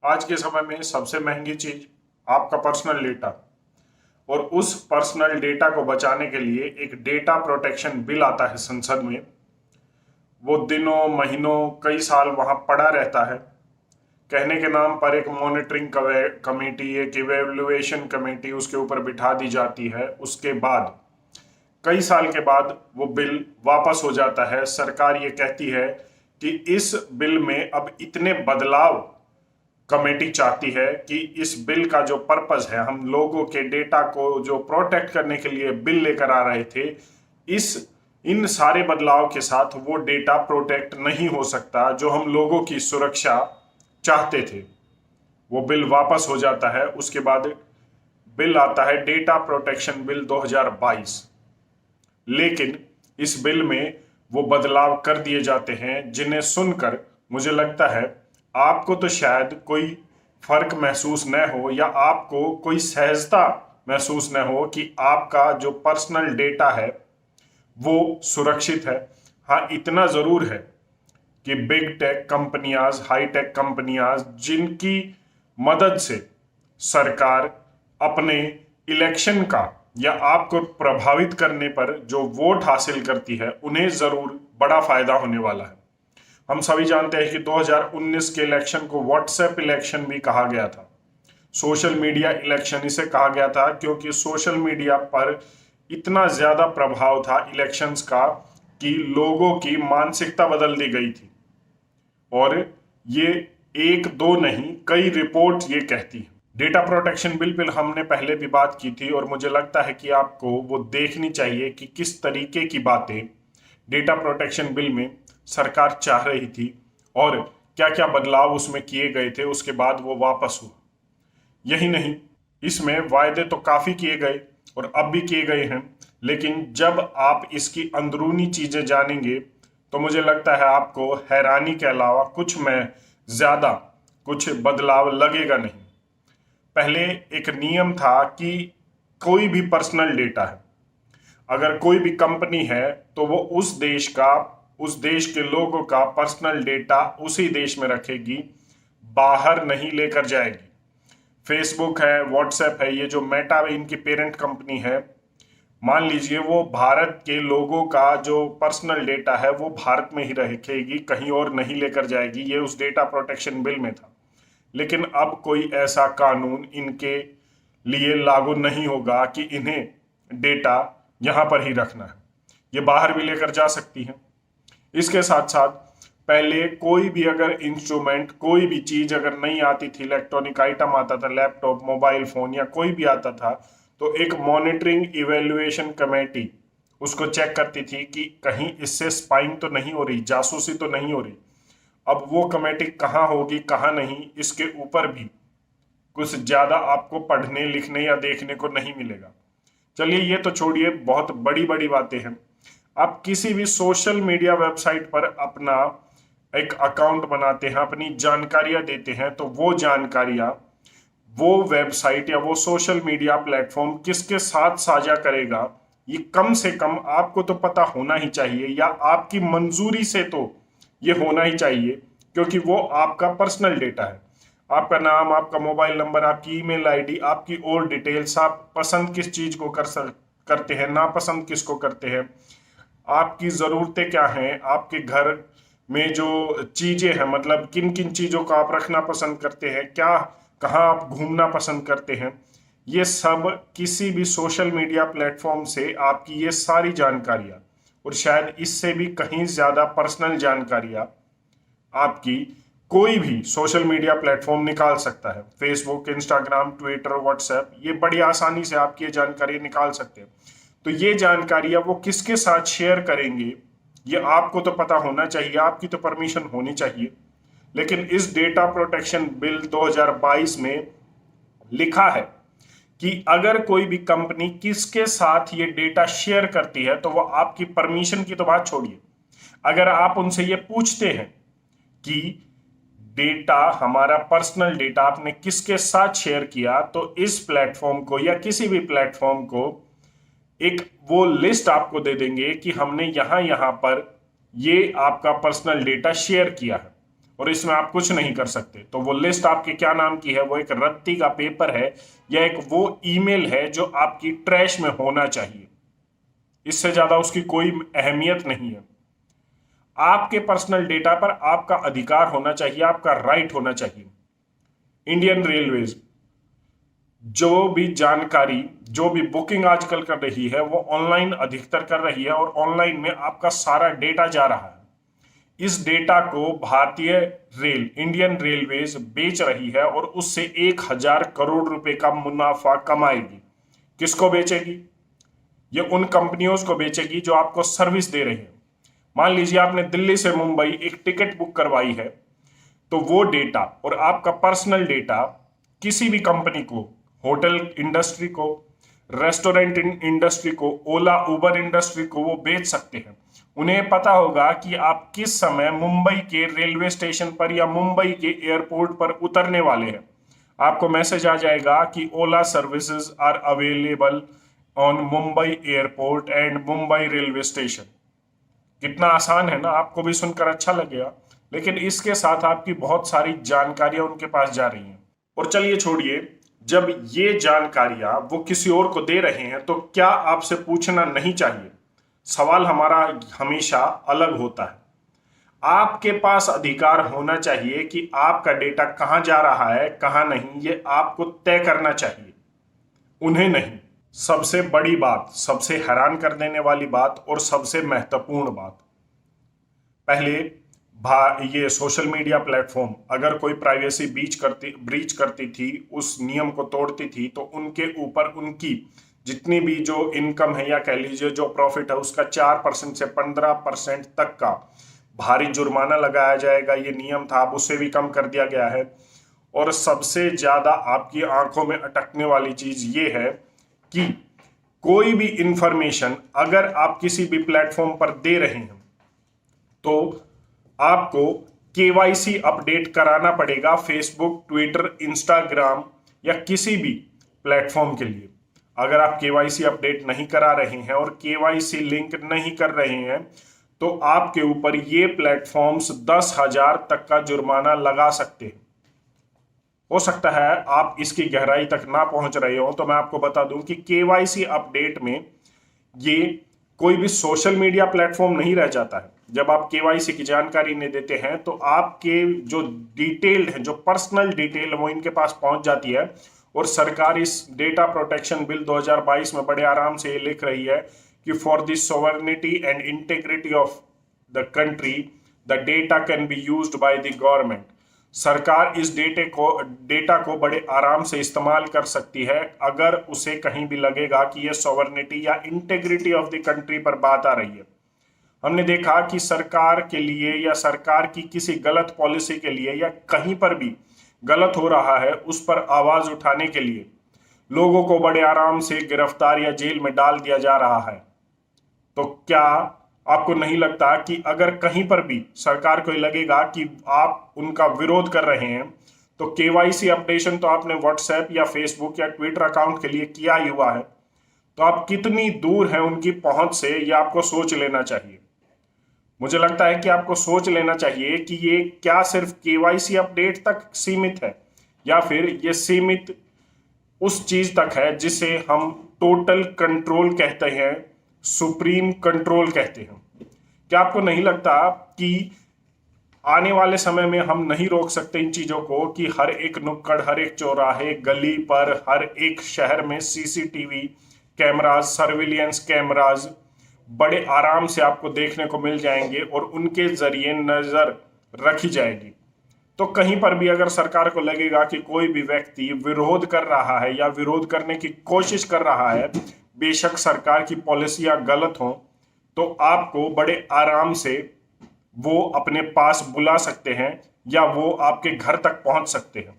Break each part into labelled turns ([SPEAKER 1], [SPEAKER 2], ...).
[SPEAKER 1] आज के समय में सबसे महंगी चीज आपका पर्सनल डेटा, और उस पर्सनल डेटा को बचाने के लिए एक डेटा प्रोटेक्शन बिल आता है संसद में। वो दिनों महीनों कई साल वहां पड़ा रहता है। कहने के नाम पर एक मॉनिटरिंग कमेटी, एक इवेल्युएशन कमेटी उसके ऊपर बिठा दी जाती है। उसके बाद कई साल के बाद वो बिल वापस हो जाता है। सरकार ये कहती है कि इस बिल में अब इतने बदलाव कमेटी चाहती है कि इस बिल का जो पर्पस है, हम लोगों के डेटा को जो प्रोटेक्ट करने के लिए बिल लेकर आ रहे थे, इस इन सारे बदलाव के साथ वो डेटा प्रोटेक्ट नहीं हो सकता जो हम लोगों की सुरक्षा चाहते थे। वो बिल वापस हो जाता है। उसके बाद बिल आता है डेटा प्रोटेक्शन बिल 2022। लेकिन इस बिल में वो बदलाव कर दिए जाते हैं जिन्हें सुनकर मुझे लगता है आपको तो शायद कोई फर्क महसूस न हो, या आपको कोई सहजता महसूस न हो कि आपका जो पर्सनल डेटा है वो सुरक्षित है। हाँ, इतना जरूर है कि बिग टेक कंपनियाज, हाई टेक कंपनियाज, जिनकी मदद से सरकार अपने इलेक्शन का या आपको प्रभावित करने पर जो वोट हासिल करती है, उन्हें जरूर बड़ा फायदा होने वाला है। हम सभी जानते हैं कि 2019 के इलेक्शन को व्हाट्सएप इलेक्शन भी कहा गया था, सोशल मीडिया इलेक्शन इसे कहा गया था, क्योंकि सोशल मीडिया पर इतना ज्यादा प्रभाव था इलेक्शंस का कि लोगों की मानसिकता बदल दी गई थी। और ये एक दो नहीं, कई रिपोर्ट ये कहती है। डेटा प्रोटेक्शन बिल पर हमने पहले भी बात की थी, और मुझे लगता है कि आपको वो देखनी चाहिए कि किस तरीके की बातें डेटा प्रोटेक्शन बिल में सरकार चाह रही थी और क्या क्या बदलाव उसमें किए गए थे। उसके बाद वो वापस हुआ। यही नहीं, इसमें वायदे तो काफी किए गए और अब भी किए गए हैं, लेकिन जब आप इसकी अंदरूनी चीजें जानेंगे तो मुझे लगता है आपको हैरानी के अलावा कुछ में ज्यादा कुछ बदलाव लगेगा नहीं। पहले एक नियम था कि कोई भी पर्सनल डेटा है, अगर कोई भी कंपनी है तो वो उस देश के लोगों का पर्सनल डेटा उसी देश में रखेगी, बाहर नहीं लेकर जाएगी। फेसबुक है, व्हाट्सएप है, ये जो मेटा इनकी पेरेंट कंपनी है, मान लीजिए वो भारत के लोगों का जो पर्सनल डेटा है वो भारत में ही रखेगी, कहीं और नहीं लेकर जाएगी। ये उस डेटा प्रोटेक्शन बिल में था। लेकिन अब कोई ऐसा कानून इनके लिए लागू नहीं होगा कि इन्हें डेटा यहां पर ही रखना है, ये बाहर भी लेकर जा सकती हैं। इसके साथ साथ पहले कोई भी अगर इंस्ट्रूमेंट, कोई भी चीज अगर नहीं आती थी, इलेक्ट्रॉनिक आइटम आता था, लैपटॉप, मोबाइल फोन या कोई भी आता था, तो एक मॉनिटरिंग इवेल्युएशन कमेटी उसको चेक करती थी कि कहीं इससे स्पाइंग तो नहीं हो रही, जासूसी तो नहीं हो रही। अब वो कमेटी कहाँ होगी कहाँ नहीं, इसके ऊपर भी कुछ ज्यादा आपको पढ़ने लिखने या देखने को नहीं मिलेगा। चलिए ये तो छोड़िए, बहुत बड़ी बड़ी बातें हैं। आप किसी भी सोशल मीडिया वेबसाइट पर अपना एक अकाउंट बनाते हैं, अपनी जानकारियां देते हैं, तो वो जानकारियां वो वेबसाइट या वो सोशल मीडिया प्लेटफॉर्म किसके साथ साझा करेगा, ये कम से कम आपको तो पता होना ही चाहिए, या आपकी मंजूरी से तो ये होना ही चाहिए, क्योंकि वो आपका पर्सनल डेटा है। आपका नाम, आपका मोबाइल नंबर, आपकी ईमेल आईडी, आपकी और डिटेल्स, आप पसंद किस चीज को करते हैं, नापसंद किसको करते हैं, आपकी ज़रूरतें क्या हैं, आपके घर में जो चीज़ें हैं, मतलब किन किन चीज़ों को आप रखना पसंद करते हैं, क्या कहाँ आप घूमना पसंद करते हैं, ये सब किसी भी सोशल मीडिया प्लेटफॉर्म से आपकी ये सारी जानकारियाँ, और शायद इससे भी कहीं ज़्यादा पर्सनल जानकारियाँ आपकी कोई भी सोशल मीडिया प्लेटफॉर्म निकाल सकता है। फेसबुक, इंस्टाग्राम, ट्विटर, व्हाट्सएप, ये बड़ी आसानी से आपकी ये जानकारी निकाल सकते हैं। तो ये जानकारियां वो किसके साथ शेयर करेंगे, ये आपको तो पता होना चाहिए, आपकी तो परमिशन होनी चाहिए। लेकिन इस डेटा प्रोटेक्शन बिल 2022 में लिखा है कि अगर कोई भी कंपनी किसके साथ ये डेटा शेयर करती है तो वो आपकी परमिशन की तो बात छोड़िए, अगर आप उनसे ये पूछते हैं कि डेटा, हमारा पर्सनल डेटा आपने किसके साथ शेयर किया, तो इस प्लेटफॉर्म को या किसी भी प्लेटफॉर्म को एक वो लिस्ट आपको दे देंगे कि हमने यहां यहां पर ये आपका पर्सनल डेटा शेयर किया है। और इसमें आप कुछ नहीं कर सकते। तो वो लिस्ट आपके क्या नाम की है? वो एक रत्ती का पेपर है या एक वो ईमेल है जो आपकी ट्रैश में होना चाहिए। इससे ज्यादा उसकी कोई अहमियत नहीं है। आपके पर्सनल डेटा पर आपका अधिकार होना चाहिए, आपका राइट होना चाहिए। इंडियन रेलवेज जो भी जानकारी, जो भी बुकिंग आजकल कर रही है वो ऑनलाइन अधिकतर कर रही है, और ऑनलाइन में आपका सारा डेटा जा रहा है। इस डेटा को भारतीय इंडियन रेलवेज बेच रही है और उससे 1,000 करोड़ रुपए का मुनाफा कमाएगी। किसको बेचेगी? ये उन कंपनियों को बेचेगी जो आपको सर्विस दे रही है। मान लीजिए आपने दिल्ली से मुंबई एक टिकट बुक करवाई है, तो वो डेटा और आपका पर्सनल डेटा किसी भी कंपनी को, होटल इंडस्ट्री को, रेस्टोरेंट इंडस्ट्री को, ओला उबर इंडस्ट्री को वो बेच सकते हैं। उन्हें पता होगा कि आप किस समय मुंबई के रेलवे स्टेशन पर या मुंबई के एयरपोर्ट पर उतरने वाले हैं। आपको मैसेज आ जाएगा कि Ola services are available on Mumbai airport and Mumbai railway station. कितना आसान है ना? आपको भी सुनकर अच्छा लगेगा, लेकिन इसके साथ आपकी बहुत सारी जानकारियां उनके पास जा रही हैं। और चलिए छोड़िए, जब ये जानकारियां वो किसी और को दे रहे हैं तो क्या आपसे पूछना नहीं चाहिए? सवाल हमारा हमेशा अलग होता है। आपके पास अधिकार होना चाहिए कि आपका डेटा कहां जा रहा है, कहां नहीं, ये आपको तय करना चाहिए, उन्हें नहीं। सबसे बड़ी बात, सबसे हैरान कर देने वाली बात और सबसे महत्वपूर्ण बात, पहले ये सोशल मीडिया प्लेटफॉर्म अगर कोई प्राइवेसी ब्रीच करती थी, उस नियम को तोड़ती थी, तो उनके ऊपर उनकी जितनी भी जो इनकम है या कह लीजिए जो प्रॉफिट है उसका 4% से 15% तक का भारी जुर्माना लगाया जाएगा। ये नियम था, अब उसे भी कम कर दिया गया है। और सबसे ज्यादा आपकी आंखों में अटकने वाली चीज ये है कि कोई भी इंफॉर्मेशन अगर आप किसी भी प्लेटफॉर्म पर दे रहे हैं तो आपको केवाईसी अपडेट कराना पड़ेगा फेसबुक, ट्विटर, इंस्टाग्राम या किसी भी प्लेटफॉर्म के लिए। अगर आप केवाईसी अपडेट नहीं करा रहे हैं और केवाईसी लिंक नहीं कर रहे हैं तो आपके ऊपर ये प्लेटफॉर्म्स 10,000 तक का जुर्माना लगा सकते हैं। हो सकता है आप इसकी गहराई तक ना पहुंच रहे हो, तो मैं आपको बता दूं कि केवाईसी अपडेट में ये कोई भी सोशल मीडिया प्लेटफॉर्म नहीं रह जाता है। जब आप केवाईसी की जानकारी नहीं देते हैं तो आपके जो डिटेल्ड है, जो पर्सनल डिटेल है, वो इनके पास पहुंच जाती है। और सरकार इस डेटा प्रोटेक्शन बिल 2022 में बड़े आराम से ये लिख रही है कि for the sovereignty and integrity of the country the data can be used by the government. सरकार इस डेटा को बड़े आराम से इस्तेमाल कर सकती है अगर उसे कहीं भी लगेगा कि यह सोवरेनिटी या इंटीग्रिटी ऑफ द कंट्री पर बात आ रही है। हमने देखा कि सरकार के लिए या सरकार की किसी गलत पॉलिसी के लिए या कहीं पर भी गलत हो रहा है उस पर आवाज उठाने के लिए लोगों को बड़े आराम से गिरफ्तार या जेल में डाल दिया जा रहा है। तो क्या आपको नहीं लगता कि अगर कहीं पर भी सरकार को लगेगा कि आप उनका विरोध कर रहे हैं तो केवाईसी अपडेशन तो आपने व्हाट्सएप या फेसबुक या ट्विटर अकाउंट के लिए किया ही हुआ है, तो आप कितनी दूर हैं उनकी पहुंच से, ये आपको सोच लेना चाहिए। मुझे लगता है कि आपको सोच लेना चाहिए कि ये क्या सिर्फ केवाईसी अपडेट तक सीमित है या फिर ये सीमित उस चीज तक है जिसे हम टोटल कंट्रोल कहते हैं, सुप्रीम कंट्रोल कहते हैं। क्या आपको नहीं लगता कि आने वाले समय में हम नहीं रोक सकते इन चीजों को कि हर एक नुक्कड़, हर एक चौराहे, गली पर, हर एक शहर में सीसीटीवी कैमराज, सर्विलियंस कैमराज बड़े आराम से आपको देखने को मिल जाएंगे और उनके जरिए नजर रखी जाएगी। तो कहीं पर भी अगर सरकार को लगेगा कि कोई भी व्यक्ति विरोध कर रहा है या विरोध करने की कोशिश कर रहा है, बेशक सरकार की पॉलिसियां गलत हों, तो आपको बड़े आराम से वो अपने पास बुला सकते हैं या वो आपके घर तक पहुंच सकते हैं।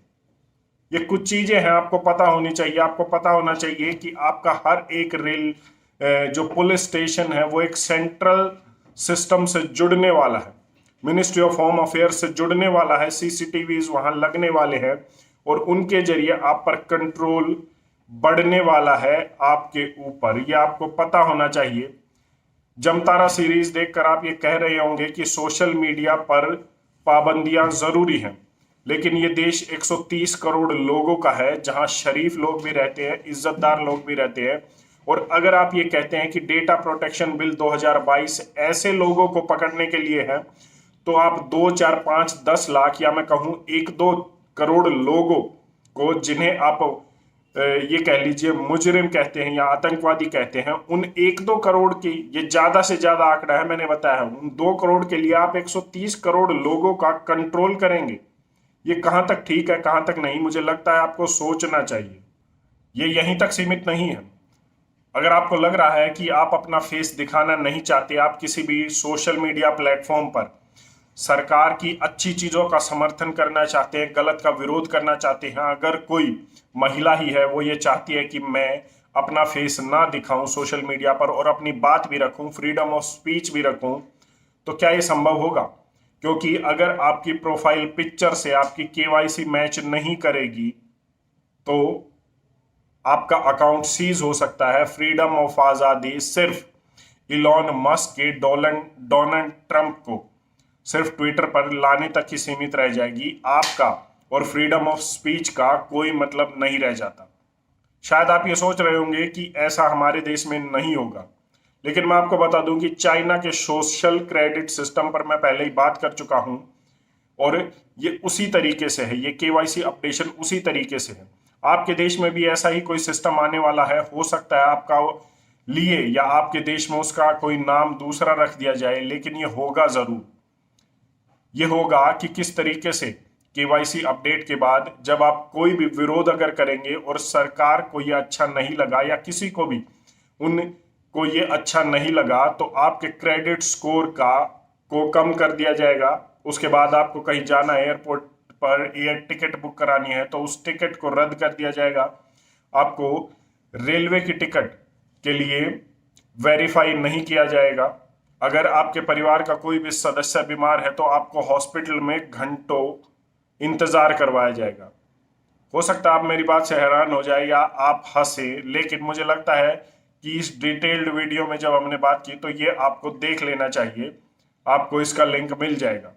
[SPEAKER 1] ये कुछ चीजें हैं, आपको पता होनी चाहिए। आपको पता होना चाहिए कि आपका हर एक जो पुलिस स्टेशन है वो एक सेंट्रल सिस्टम से जुड़ने वाला है, मिनिस्ट्री ऑफ होम अफेयर्स से जुड़ने वाला है, सीसीटीवीज वहां लगने वाले हैं और उनके जरिए आप पर कंट्रोल बढ़ने वाला है आपके ऊपर। ये आपको पता होना चाहिए। जमतारा सीरीज देखकर आप ये कह रहे होंगे कि सोशल मीडिया पर पाबंदियां जरूरी हैं, लेकिन ये देश 130 करोड़ लोगों का है, जहां शरीफ लोग भी रहते हैं, इज्जतदार लोग भी रहते हैं। और अगर आप ये कहते हैं कि डेटा प्रोटेक्शन बिल 2022 ऐसे लोगों को पकड़ने के लिए है, तो आप 2, 4, 5, 10 लाख या मैं कहूं 1-2 करोड़ लोगों को, जिन्हें आप ये कह लीजिए मुजरिम कहते हैं या आतंकवादी कहते हैं, उन 1-2 करोड़ की, ये ज्यादा से ज्यादा आंकड़ा है मैंने बताया, उन 2 करोड़ के लिए आप 130 करोड़ लोगों का कंट्रोल करेंगे। ये कहां तक ठीक है, कहां तक नहीं, मुझे लगता है आपको सोचना चाहिए। ये यहीं तक सीमित नहीं है। अगर आपको लग रहा है कि आप अपना फेस दिखाना नहीं चाहते, आप किसी भी सोशल मीडिया प्लेटफॉर्म पर सरकार की अच्छी चीजों का समर्थन करना चाहते हैं, गलत का विरोध करना चाहते हैं, अगर कोई महिला ही है वो ये चाहती है कि मैं अपना फेस ना दिखाऊं सोशल मीडिया पर और अपनी बात भी रखूं, फ्रीडम ऑफ स्पीच भी रखूं, तो क्या ये संभव होगा? क्योंकि अगर आपकी प्रोफाइल पिक्चर से आपकी केवाईसी मैच नहीं करेगी तो आपका अकाउंट सीज हो सकता है। फ्रीडम ऑफ आजादी सिर्फ इलॉन मस्क के डोनाल्ड ट्रंप को सिर्फ ट्विटर पर लाने तक ही सीमित रह जाएगी, आपका और फ्रीडम ऑफ स्पीच का कोई मतलब नहीं रह जाता। शायद आप ये सोच रहे होंगे कि ऐसा हमारे देश में नहीं होगा, लेकिन मैं आपको बता दूं कि चाइना के सोशल क्रेडिट सिस्टम पर मैं पहले ही बात कर चुका हूं और ये उसी तरीके से है, ये केवाईसी अपडेशन उसी तरीके से है। आपके देश में भी ऐसा ही कोई सिस्टम आने वाला है, हो सकता है आपका लिए या आपके देश में उसका कोई नाम दूसरा रख दिया जाए, लेकिन ये होगा जरूर। ये होगा कि किस तरीके से केवाईसी अपडेट के बाद जब आप कोई भी विरोध अगर करेंगे और सरकार को ये अच्छा नहीं लगा या किसी को भी उनको ये अच्छा नहीं लगा, तो आपके क्रेडिट स्कोर को कम कर दिया जाएगा। उसके बाद आपको कहीं जाना है, एयरपोर्ट पर एयर टिकट बुक करानी है तो उस टिकट को रद्द कर दिया जाएगा। आपको रेलवे की टिकट के लिए वेरीफाई नहीं किया जाएगा। अगर आपके परिवार का कोई भी सदस्य बीमार है तो आपको हॉस्पिटल में घंटों इंतजार करवाया जाएगा। हो सकता है आप मेरी बात से हैरान हो जाए या आप हंसे, लेकिन मुझे लगता है कि इस डिटेल्ड वीडियो में जब हमने बात की तो ये आपको देख लेना चाहिए, आपको इसका लिंक मिल जाएगा।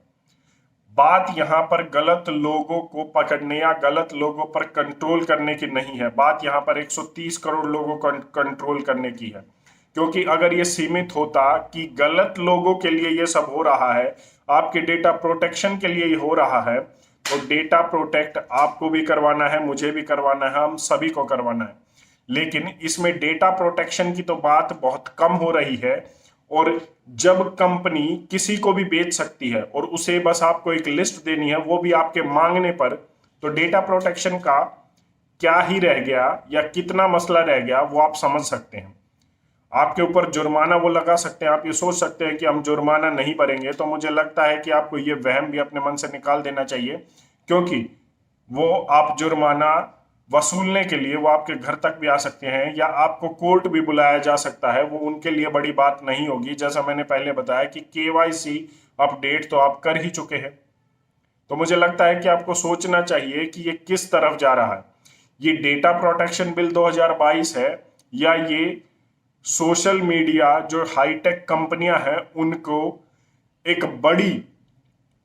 [SPEAKER 1] बात यहाँ पर गलत लोगों को पकड़ने या गलत लोगों पर कंट्रोल करने की नहीं है, बात यहाँ पर 130 करोड़ लोगों को कंट्रोल करने की है। क्योंकि अगर ये सीमित होता कि गलत लोगों के लिए ये सब हो रहा है, आपके डेटा प्रोटेक्शन के लिए ये हो रहा है, तो डेटा प्रोटेक्ट आपको भी करवाना है, मुझे भी करवाना है, हम सभी को करवाना है। लेकिन इसमें डेटा प्रोटेक्शन की तो बात बहुत कम हो रही है, और जब कंपनी किसी को भी बेच सकती है और उसे बस आपको एक लिस्ट देनी है, वो भी आपके मांगने पर, तो डेटा प्रोटेक्शन का क्या ही रह गया या कितना मसला रह गया वो आप समझ सकते हैं। आपके ऊपर जुर्माना वो लगा सकते हैं। आप ये सोच सकते हैं कि हम जुर्माना नहीं भरेंगे, तो मुझे लगता है कि आपको ये वहम भी अपने मन से निकाल देना चाहिए, क्योंकि वो आप जुर्माना वसूलने के लिए वो आपके घर तक भी आ सकते हैं या आपको कोर्ट भी बुलाया जा सकता है। वो उनके लिए बड़ी बात नहीं होगी। जैसा मैंने पहले बताया कि केवाईसी अपडेट तो आप कर ही चुके हैं। तो मुझे लगता है कि आपको सोचना चाहिए कि ये किस तरफ जा रहा है। ये डेटा प्रोटेक्शन बिल 2022 है या ये सोशल मीडिया जो हाईटेक कंपनियां हैं उनको एक बड़ी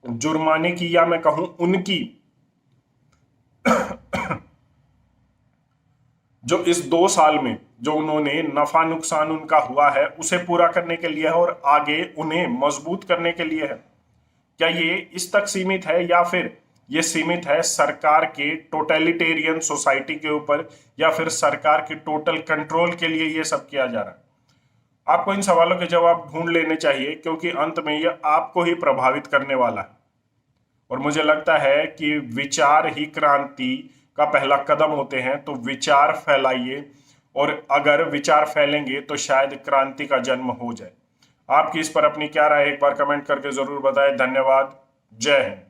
[SPEAKER 1] जुर्माने की या मैं कहूं उनकी जो इस 2 साल में जो उन्होंने नफा नुकसान उनका हुआ है उसे पूरा करने के लिए है और आगे उन्हें मजबूत करने के लिए है। क्या ये इस तक सीमित है या फिर ये सीमित है सरकार के टोटलिटेरियन सोसाइटी के ऊपर या फिर सरकार के टोटल कंट्रोल के लिए ये सब किया जा रहा है? आपको इन सवालों के जवाब ढूंढ लेने चाहिए, क्योंकि अंत में ये आपको ही प्रभावित करने वाला है। और मुझे लगता है कि विचार ही क्रांति का पहला कदम होते हैं, तो विचार फैलाइए, और अगर विचार फैलेंगे तो शायद क्रांति का जन्म हो जाए। आपकी इस पर अपनी क्या राय है एक बार कमेंट करके जरूर बताएं। धन्यवाद। जय हिंद।